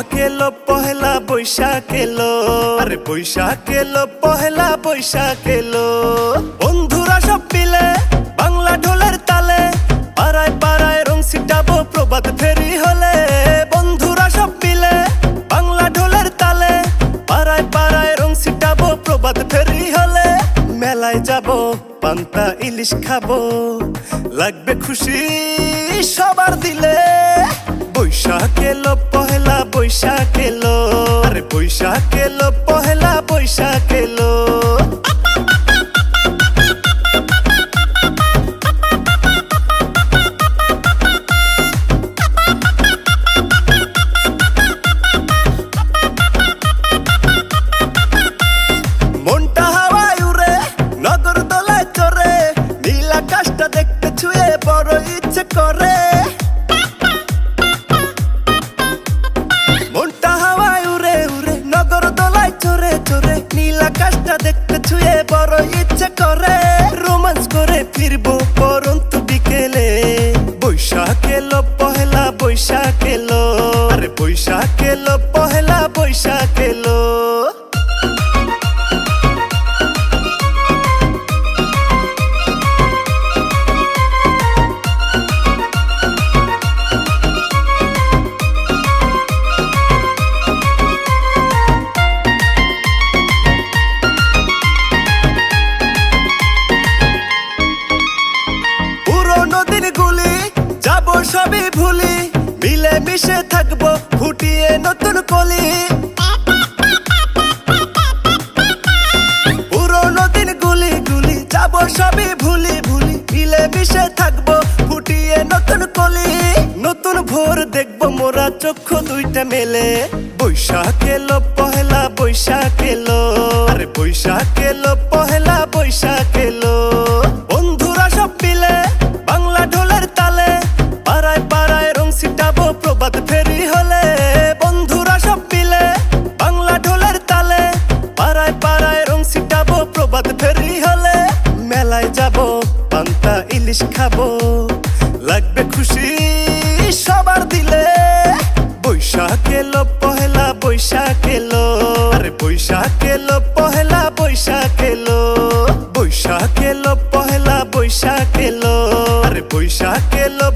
বৈশাখ এলো পহেলা বৈশাখ এলো, আরে বৈশাখ এলো পহেলা বৈশাখ এলো। বন্ধুরা সব মিলে বাংলা ঢোলের তালে পাড়ায় পাড়ায় রং ছিটাবো প্রভাত ফেরি হলে। বন্ধুরা সব মিলে বাংলা ঢোলের তালে পাড়ায় পাড়ায় রং ছিটাবো প্রভাত ফেরি হলে। মেলায় যাবো পান্তা ইলিশ খাবো, লাগবে খুশি সবার দিলে। বৈশাখ এলো পহেলা বৈশাখ এলো, আরে বৈশাখ এলো পহেলা বৈশাখ এলো। মনটা হাওয়ায় উড়ে নগর দোলায় চড়ে, নীল আকাশটা দেখতে ছুঁয়ে বড় ইচ্ছে করে। মনটা হাওয়ায় উড়ে উড়ে নগর দোলায় চড়ে চড়ে, নীল আকাশটা দেখতে ছুঁয়ে বড় ইচ্ছে করে। রোমান্স করে ফিরবো পরন্তু বিকেলে। বৈশাখ এলো পহেলা বৈশাখ এলো, আরে বৈশাখ এলো পহেলা বৈশাখ এলো। যাবো সবই ভুলি, মিলে মিশে থাকবো ফুটিয়ে নতুন কলি। পুরোনো দিন গুলি গুলি যাবো সবই ভুলি ভুলি, মিলে মিশে থাকবো ফুটিয়ে নতুন কলি। নতুন ভোর দেখবো মোরা চক্ষু দুইটা মেলে। বৈশাখ এলো পহেলা বৈশাখ এলো, আরে বৈশাখ এলো পহেলা বৈশাখ এলো। বন্ধুরা সব মিলে বাংলা ঢোলের তালে পাড়ায় পাড়ায় রং ছিটাবো প্রভাত ফেরি হলে। বন্ধুরা সব মিলে বাংলা ঢোলের তালে পাড়ায় পাড়ায় রং ছিটাবো প্রভাত ফেরি হলে। মেলায় যাবো পান্তা ইলিশ খাবো, লাগবে খুশি সবার দিলে। বৈশাখ এলো পহেলা বৈশাখ এলো, আরে বৈশাখ এলো পহেলা বৈশাখ এলো। বৈশাখ এলো পহেলা বৈশাখ এলো, আরে বৈশাখ এলো।